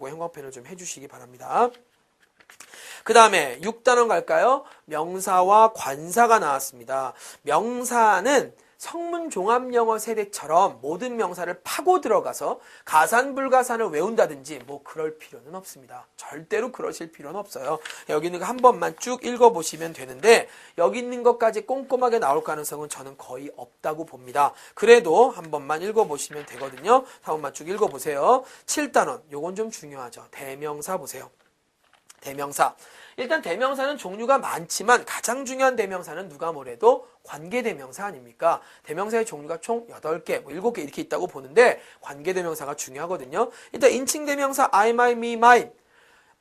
잡고 형광펜을 좀 해주시기 바랍니다. 그 다음에 6단원 갈까요? 명사와 관사가 나왔습니다. 명사는 성문 종합영어 세대처럼 모든 명사를 파고 들어가서 가산불가산을 외운다든지 뭐 그럴 필요는 없습니다. 절대로 그러실 필요는 없어요. 여기 있는 거 한 번만 쭉 읽어보시면 되는데 여기 있는 것까지 꼼꼼하게 나올 가능성은 저는 거의 없다고 봅니다. 그래도 한 번만 읽어보시면 되거든요. 한 번만 쭉 읽어보세요. 7단원, 요건 좀 중요하죠. 대명사 보세요. 대명사. 일단 대명사는 종류가 많지만 가장 중요한 대명사는 누가 뭐래도 관계대명사 아닙니까? 대명사의 종류가 총 8개, 뭐 7개 이렇게 있다고 보는데 관계대명사가 중요하거든요. 일단 인칭대명사 I, my, me, mine,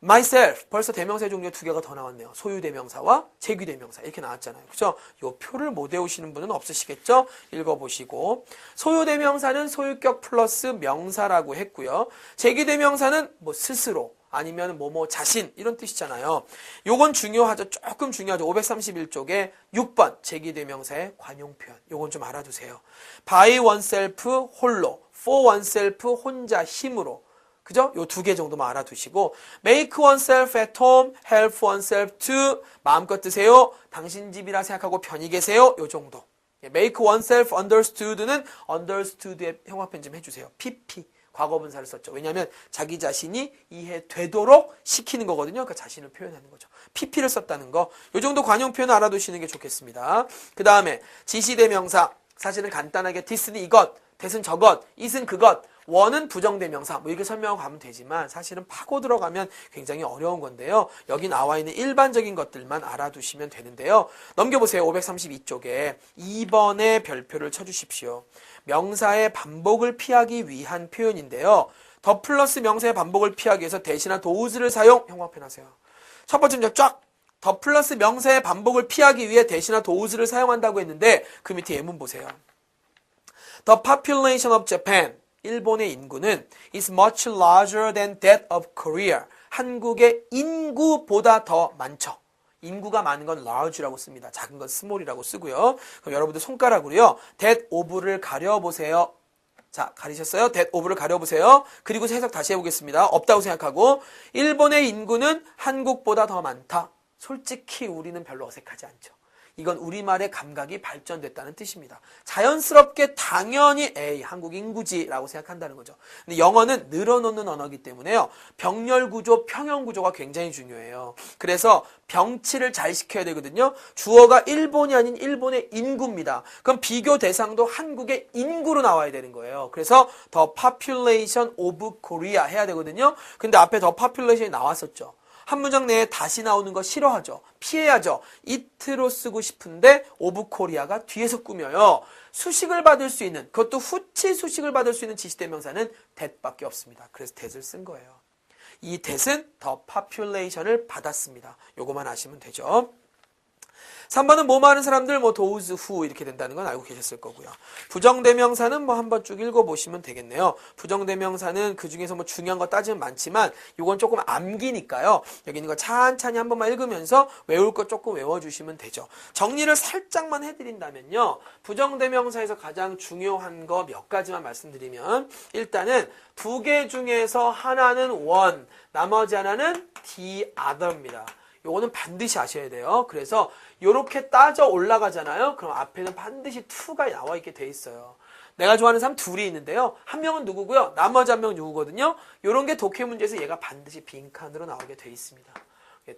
myself. 벌써 대명사의 종류가 2개가 더 나왔네요. 소유대명사와 제귀대명사 이렇게 나왔잖아요. 그죠? 요 표를 못 외우시는 분은 없으시겠죠? 읽어보시고. 소유대명사는 소유격 플러스 명사라고 했고요. 제귀대명사는 뭐 스스로 아니면 뭐뭐 자신 이런 뜻이잖아요. 요건 중요하죠. 조금 중요하죠. 531쪽에 6번 제기대명사의 관용 표현. 요건 좀 알아두세요. by oneself 홀로, for oneself 혼자 힘으로. 그죠? 요 2개 정도만 알아두시고 make oneself at home, help oneself to 마음껏 드세요. 당신 집이라 생각하고 편히 계세요. 요 정도. make oneself understood는 understood의 형광펜 좀 해주세요. pp. 과거분사를 썼죠. 왜냐하면 자기 자신이 이해되도록 시키는 거거든요. 그러니까 자신을 표현하는 거죠. PP를 썼다는 거. 이 정도 관용 표현 알아두시는 게 좋겠습니다. 그 다음에 지시대명사. 사실은 간단하게 this는 이것, that은 저것, it은 그것, one은 부정대명사. 뭐 이렇게 설명하고 가면 되지만 사실은 파고 들어가면 굉장히 어려운 건데요. 여기 나와 있는 일반적인 것들만 알아두시면 되는데요. 넘겨보세요. 532쪽에 2번의 별표를 쳐주십시오. 명사의 반복을 피하기 위한 표현인데요. 더 플러스 명사의 반복을 피하기 위해서 대신한 does를 사용. 형광펜 하세요. 첫 번째 문제 쫙. 더 플러스 명사의 반복을 피하기 위해 대신한 does를 사용한다고 했는데 그 밑에 예문 보세요. The population of Japan. 일본의 인구는 is much larger than that of Korea. 한국의 인구보다 더 많죠. 인구가 많은 건 large라고 씁니다. 작은 건 small이라고 쓰고요. 그럼 여러분들 손가락으로요. that of를 가려보세요. 자, 가리셨어요? that of를 가려보세요. 그리고 해석 다시 해보겠습니다. 없다고 생각하고 일본의 인구는 한국보다 더 많다. 솔직히 우리는 별로 어색하지 않죠. 이건 우리말의 감각이 발전됐다는 뜻입니다. 자연스럽게 당연히 에이 한국 인구지라고 생각한다는 거죠. 근데 영어는 늘어놓는 언어이기 때문에요. 병렬구조, 평형구조가 굉장히 중요해요. 그래서 병치를 잘 시켜야 되거든요. 주어가 일본이 아닌 일본의 인구입니다. 그럼 비교 대상도 한국의 인구로 나와야 되는 거예요. 그래서 the population of Korea 해야 되거든요. 근데 앞에 the population이 나왔었죠. 한 문장 내에 다시 나오는 거 싫어하죠. 피해야죠. it로 쓰고 싶은데 of Korea가 뒤에서 꾸며요. 수식을 받을 수 있는, 그것도 후치 수식을 받을 수 있는 지시대명사는 that밖에 없습니다. 그래서 that을 쓴 거예요. 이 that은 the population을 받았습니다. 요거만 아시면 되죠. 3번은 뭐뭐 하는 사람들, 뭐 those who 이렇게 된다는 건 알고 계셨을 거고요. 부정대명사는 뭐 한번 쭉 읽어보시면 되겠네요. 부정대명사는 그 중에서 뭐 중요한 거 따지면 많지만 이건 조금 암기니까요. 여기 있는 거 찬찬히 한 번만 읽으면서 외울 거 조금 외워주시면 되죠. 정리를 살짝만 해드린다면요. 부정대명사에서 가장 중요한 거 몇 가지만 말씀드리면 일단은 2개 중에서 하나는 one, 나머지 하나는 the other입니다. 요거는 반드시 아셔야 돼요. 그래서 요렇게 따져 올라가잖아요. 그럼 앞에는 반드시 to가 나와 있게 돼 있어요. 내가 좋아하는 사람 둘이 있는데요. 한 명은 누구고요? 나머지 한 명은 누구거든요? 요런 게 독해 문제에서 얘가 반드시 빈칸으로 나오게 돼 있습니다.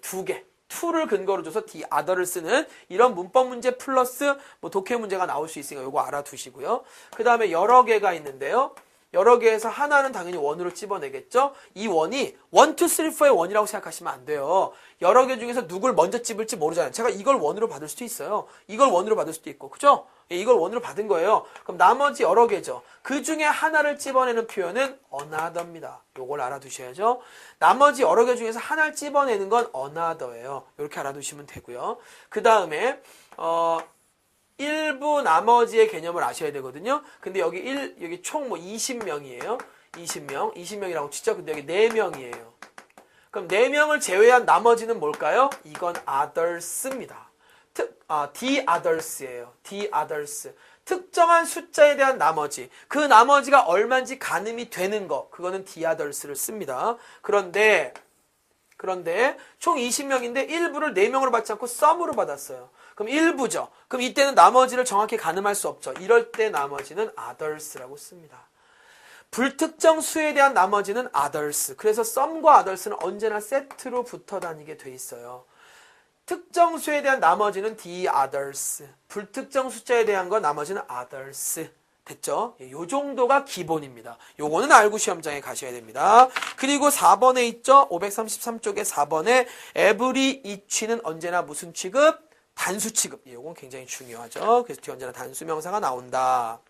2개. to를 근거로 줘서 the other를 쓰는 이런 문법 문제 플러스 뭐 독해 문제가 나올 수 있으니까 요거 알아두시고요. 그 다음에 여러 개가 있는데요. 여러 개에서 하나는 당연히 원으로 찝어내겠죠? 이 원이 1, 2, 3, 4의 원이라고 생각하시면 안 돼요. 여러 개 중에서 누굴 먼저 찝을지 모르잖아요. 제가 이걸 원으로 받을 수도 있어요. 이걸 원으로 받을 수도 있고, 그죠? 이걸 원으로 받은 거예요. 그럼 나머지 여러 개죠. 그 중에 하나를 찝어내는 표현은 another입니다. 요걸 알아두셔야죠. 나머지 여러 개 중에서 하나를 찝어내는 건 another예요. 이렇게 알아두시면 되고요. 그 다음에 일부 나머지의 개념을 아셔야 되거든요. 근데 여기 총 뭐 20명이에요. 20명이라고 치죠. 근데 여기 4명이에요. 그럼 4명을 제외한 나머지는 뭘까요? 이건 others입니다. the others예요. the others. 특정한 숫자에 대한 나머지, 그 나머지가 얼마인지 가늠이 되는 거, 그거는 the others를 씁니다. 그런데 총 20명인데 일부를 4명으로 받지 않고 썸으로 받았어요. 그럼 일부죠. 그럼 이때는 나머지를 정확히 가늠할 수 없죠. 이럴 때 나머지는 others라고 씁니다. 불특정 수에 대한 나머지는 others. 그래서 썸과 others는 언제나 세트로 붙어 다니게 돼 있어요. 특정 수에 대한 나머지는 the others. 불특정 숫자에 대한 건 나머지는 others. 됐죠? 요 정도가 기본입니다. 요거는 알고 시험장에 가셔야 됩니다. 그리고 4번에 있죠? 533쪽에 4번에 every each는 언제나 무슨 취급? 단수 취급. 요건 굉장히 중요하죠. 그래서 뒤에 언제나 단수 명사가 나온다.